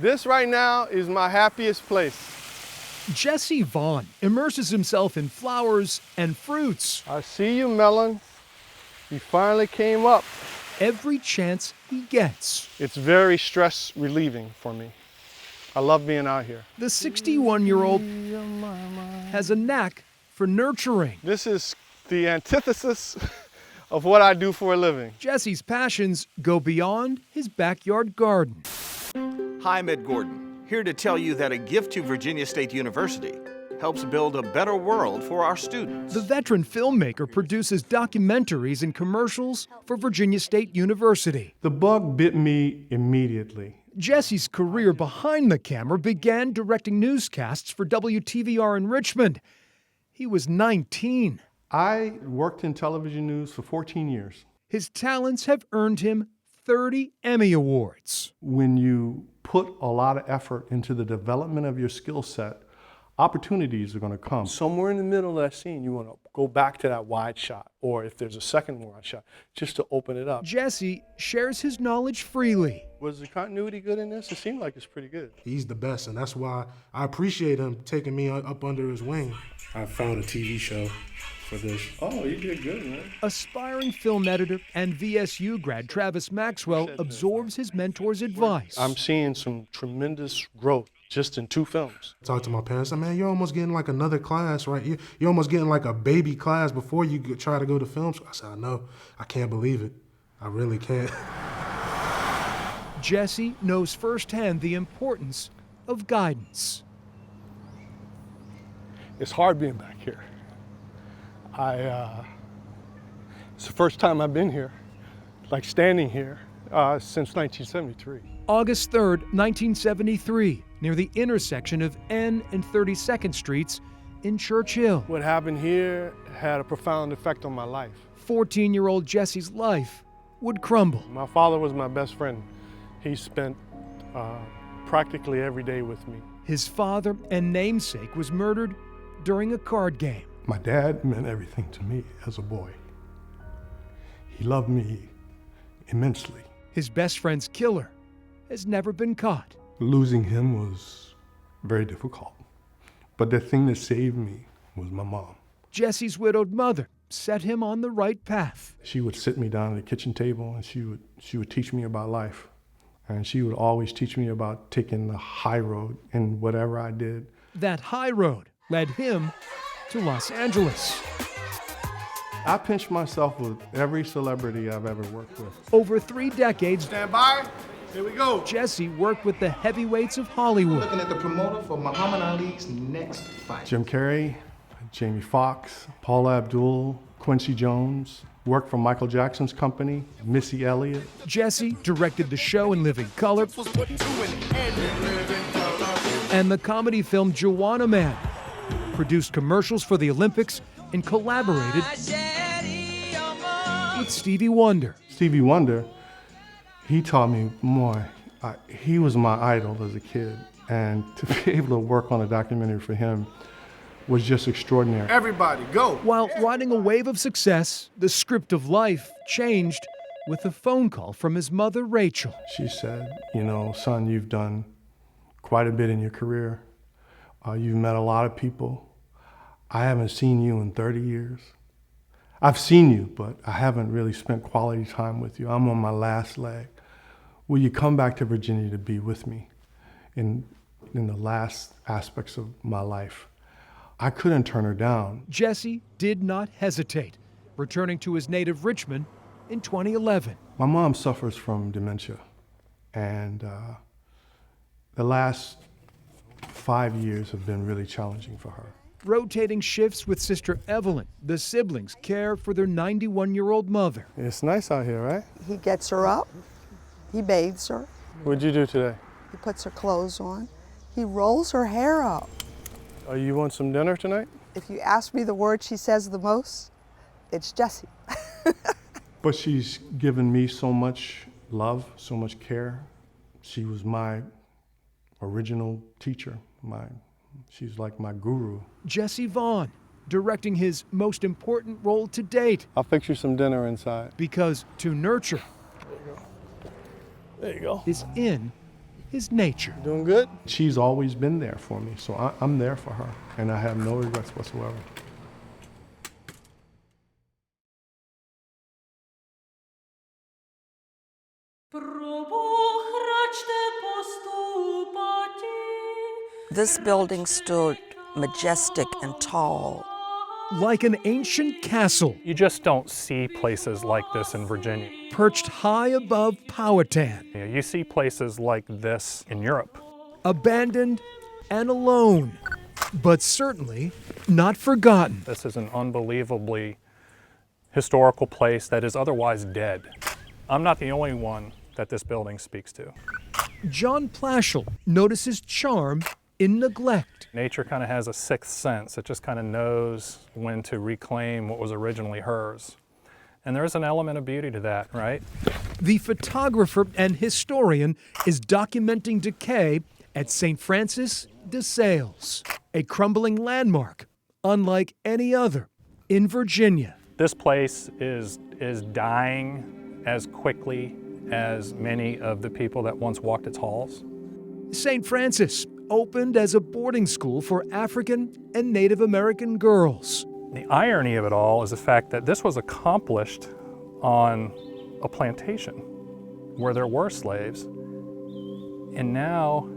This right now is my happiest place. Jesse Vaughn immerses himself in flowers and fruits. I see you, Melon. You finally came up. Every chance he gets. It's very stress relieving for me. I love being out here. The 61-year-old has a knack for nurturing. This is the antithesis of what I do for a living. Jesse's passions go beyond his backyard garden. Hi, I'm Ed Gordon, here to tell you that a gift to Virginia State University helps build a better world for our students. The veteran filmmaker produces documentaries and commercials for Virginia State University. The bug bit me immediately. Jesse's career behind the camera began directing newscasts for WTVR in Richmond. He was 19. I worked in television news for 14 years. His talents have earned him 30 Emmy Awards. When you put a lot of effort into the development of your skill set, opportunities are going to come. Somewhere in the middle of that scene, you want to go back to that wide shot, or if there's a second wide shot, just to open it up. Jesse shares his knowledge freely. Was the continuity good in this? It seemed like it's pretty good. He's the best, and that's why I appreciate him taking me up under his wing. I found a TV show for this. Oh, you did good, man. Aspiring film editor and VSU grad Travis Maxwell absorbs his mentor's advice. I'm seeing some tremendous growth just in 2 films. I talked to my parents, I said, man, you're almost getting like another class, right? You're almost getting like a baby class before you try to go to film school. I said, I know. I can't believe it. I really can't. Jesse knows firsthand the importance of guidance. It's hard being back here. It's the first time I've been here, like standing here, since 1973. August 3rd, 1973, near the intersection of N and 32nd Streets in Churchill. What happened here had a profound effect on my life. 14-year-old Jesse's life would crumble. My father was my best friend. He spent practically every day with me. His father and namesake was murdered during a card game. My dad meant everything to me as a boy. He loved me immensely. His best friend's killer has never been caught. Losing him was very difficult. But the thing that saved me was my mom. Jesse's widowed mother set him on the right path. She would sit me down at the kitchen table and she would teach me about life. And she would always teach me about taking the high road in whatever I did. That high road led him to Los Angeles. I pinch myself with every celebrity I've ever worked with. Over 3 decades, Stand by. Here we go. Jesse worked with the heavyweights of Hollywood. Looking at the promoter for Muhammad Ali's next fight. Jim Carrey, Jamie Foxx, Paula Abdul, Quincy Jones. Worked for Michael Jackson's company, Missy Elliott. Jesse directed the show In Living Color and the comedy film Joanna Man, produced commercials for the Olympics, and collaborated with Stevie Wonder. Stevie Wonder, he taught me more. He was my idol as a kid, and to be able to work on a documentary for him was just extraordinary. Everybody, go! While riding a wave of success, the script of life changed with a phone call from his mother, Rachel. She said, you know, son, you've done quite a bit in your career. You've met a lot of people. I haven't seen you in 30 years. I've seen you, but I haven't really spent quality time with you. I'm on my last leg. Will you come back to Virginia to be with me in the last aspects of my life? I couldn't turn her down. Jesse did not hesitate, returning to his native Richmond in 2011. My mom suffers from dementia, and the last 5 years have been really challenging for her. Rotating shifts with Sister Evelyn, the siblings care for their 91-year-old mother. It's nice out here, right? He gets her up, he bathes her, What'd you do today? he puts her clothes on, he rolls her hair up. You want some dinner tonight? If you ask me the word she says the most, it's Jessie. But she's given me so much love, so much care. She was my original teacher. She's like my guru. Jesse Vaughn, directing his most important role to date. I'll fix you some dinner inside. Because to nurture There you go. is in his nature. Doing good? She's always been there for me, so I'm there for her, and I have no regrets whatsoever. This building stood majestic and tall. Like an ancient castle, You just don't see places like this in Virginia. perched high above Powhatan, You see places like this in Europe. abandoned and alone, but certainly not forgotten. This is an unbelievably historical place that is otherwise dead. I'm not the only one that this building speaks to. John Plaschel notices charm in neglect. Nature kind of has a sixth sense. It just kind of knows when to reclaim what was originally hers. And there's an element of beauty to that, right? The photographer and historian is documenting decay at St. Francis de Sales, a crumbling landmark unlike any other in Virginia. This place is dying as quickly as many of the people that once walked its halls. St. Francis opened as a boarding school for African and Native American girls. The irony of it all is the fact that this was accomplished on a plantation where there were slaves, and now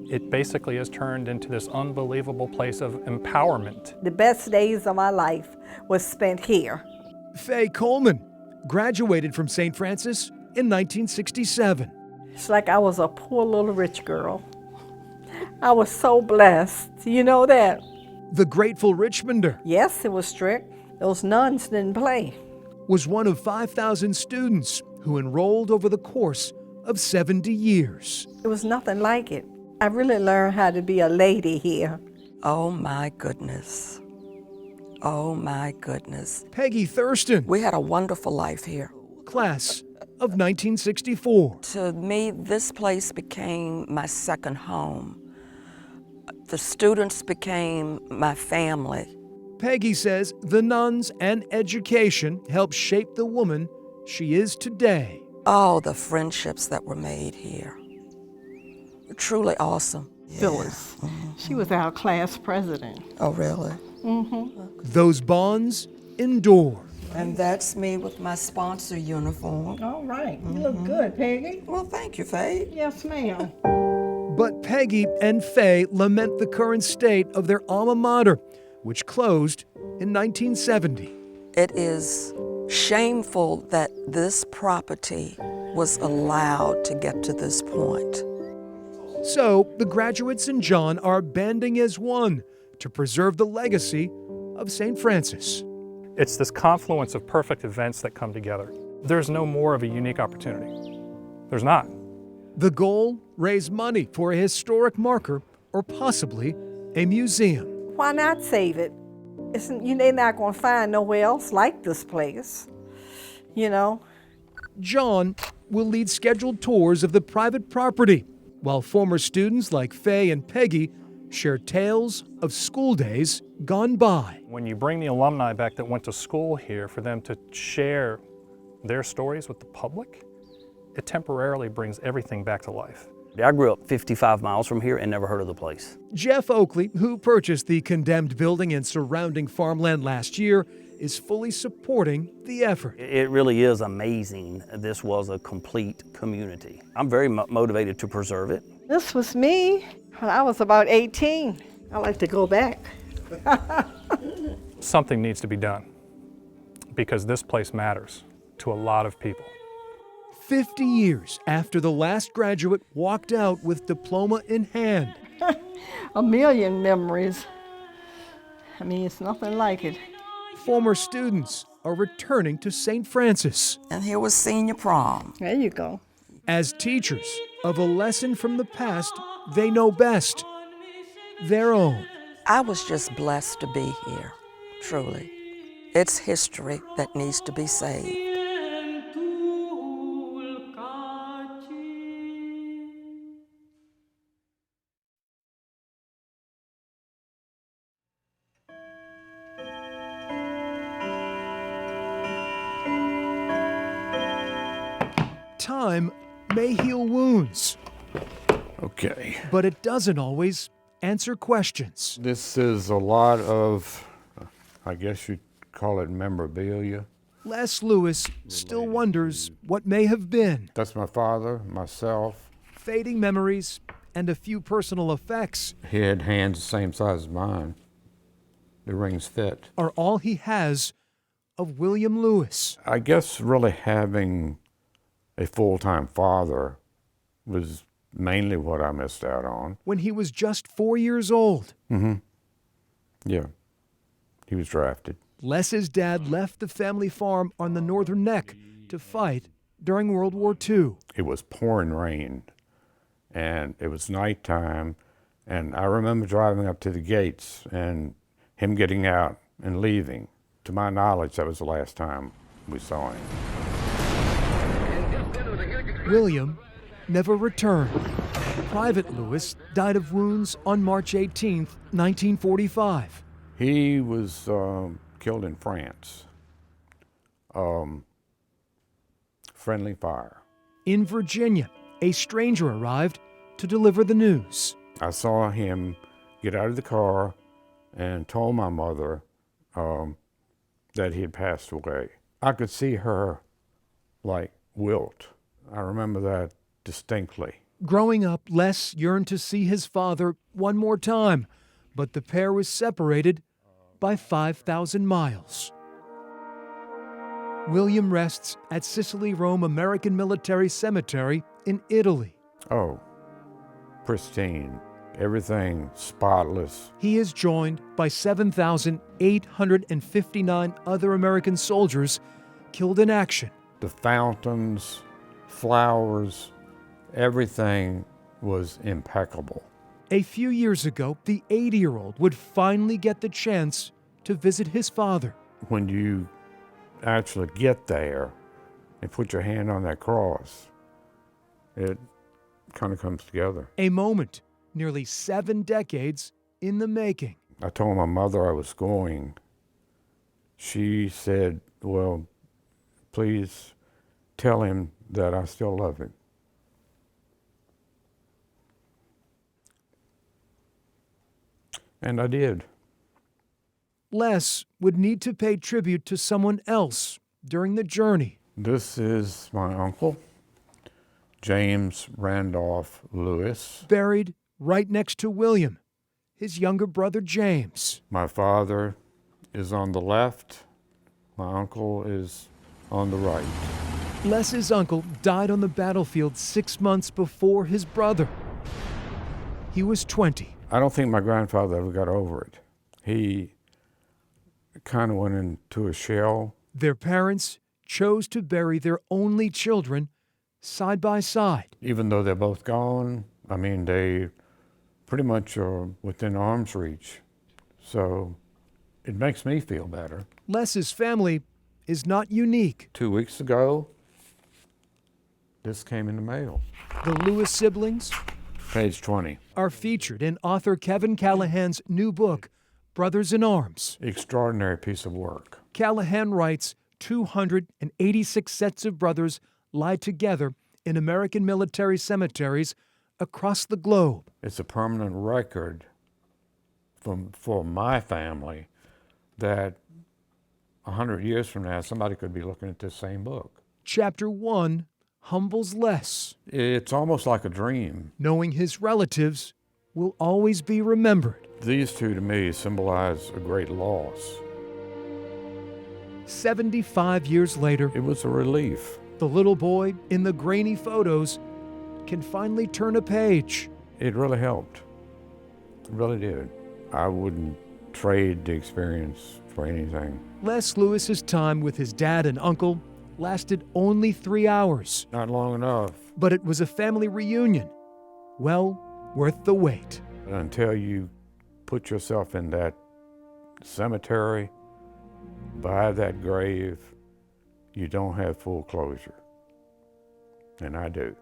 it basically has turned into this unbelievable place of empowerment. The best days of my life was spent here. Faye Coleman graduated from St. Francis in 1967. It's like I was a poor little rich girl. I was so blessed. You know that? The grateful Richmonder Yes, it was strict. Those nuns didn't play. was one of 5,000 students who enrolled over the course of 70 years. It was nothing like it. I really learned how to be a lady here. Oh my goodness. Oh my goodness. Peggy Thurston, We had a wonderful life here. class of 1964. To me, this place became my second home. The students became my family. Peggy says the nuns and education helped shape the woman she is today. Oh, the friendships that were made here. Truly awesome. Phyllis. She was our class president. Oh, really? Those bonds endure. And that's me with my sponsor uniform. All right. You look good, Peggy. Well, thank you, Faye. Yes, ma'am. But Peggy and Faye lament the current state of their alma mater, which closed in 1970. It is shameful that this property was allowed to get to this point. So the graduates and John are banding as one to preserve the legacy of St. Francis. It's this confluence of perfect events that come together. There's no more of a unique opportunity. There's not. The goal, raise money for a historic marker or possibly a museum. Why not save it? They're not going to find nowhere else like this place, you know? John will lead scheduled tours of the private property, while former students like Faye and Peggy share tales of school days gone by. When you bring the alumni back that went to school here for them to share their stories with the public, it temporarily brings everything back to life. I grew up 55 miles from here and never heard of the place. Jeff Oakley, who purchased the condemned building and surrounding farmland last year, is fully supporting the effort. It really is amazing. This was a complete community. I'm very motivated to preserve it. This was me when I was about 18. I like to go back. Something needs to be done because this place matters to a lot of people. 50 years after the last graduate walked out with diploma in hand, A million memories. I mean, it's nothing like it. former students are returning to St. Francis And here was senior prom. There you go. as teachers of a lesson from the past they know best, their own. I was just blessed to be here, truly. It's history that needs to be saved. Time may heal wounds, Okay. But it doesn't always answer questions. This is a lot of, I guess you'd call it memorabilia. Les Lewis still wonders what may have been. That's my father, myself. Fading memories and a few personal effects He had hands the same size as mine. The rings fit. are all he has of William Lewis. I guess really having a full-time father was mainly what I missed out on. When he was just 4 years old, Yeah, he was drafted. Les's dad left the family farm on the Northern Neck to fight during World War II. It was pouring rain, and it was nighttime, and I remember driving up to the gates and him getting out and leaving. To my knowledge, that was the last time we saw him. William never returned. Private Lewis died of wounds on March 18, 1945. He was killed in France. Friendly fire. In Virginia, a stranger arrived to deliver the news. I saw him get out of the car and told my mother that he had passed away. I could see her like wilt. I remember that distinctly. Growing up, Les yearned to see his father one more time, but the pair was separated by 5,000 miles. William rests at Sicily Rome American Military Cemetery in Italy. Oh, pristine. Everything spotless. He is joined by 7,859 other American soldiers killed in action. The fountains, flowers, everything was impeccable. A few years ago, the 80-year-old would finally get the chance to visit his father. When you actually get there and put your hand on that cross, it kind of comes together. A moment nearly 7 decades in the making. I told my mother I was going. She said, well, please tell him that I still love him. And I did. Les would need to pay tribute to someone else during the journey. This is my uncle, James Randolph Lewis. Buried right next to William, his younger brother James. My father is on the left. My uncle is on the right. Les's uncle died on the battlefield 6 months before his brother. He was 20. I don't think my grandfather ever got over it. He kind of went into a shell. Their parents chose to bury their only children side by side. Even though they're both gone, I mean, they pretty much are within arm's reach. So it makes me feel better. Les's family is not unique. 2 weeks ago, this came in the mail. The Lewis siblings Page 20. are featured in author Kevin Callahan's new book, Brothers in Arms. Extraordinary piece of work. Callahan writes 286 sets of brothers lie together in American military cemeteries across the globe. It's a permanent record for my family that 100 years from now, somebody could be looking at this same book. Chapter 1 humbles Les, It's almost like a dream. knowing his relatives will always be remembered. These two, to me, symbolize a great loss. 75 years later, It was a relief. the little boy in the grainy photos can finally turn a page. It really helped. It really did. I wouldn't trade the experience for anything. Les Lewis's time with his dad and uncle lasted only 3 hours, Not long enough. but it was a family reunion well worth the wait. Until you put yourself in that cemetery, by that grave, you don't have full closure. And I do.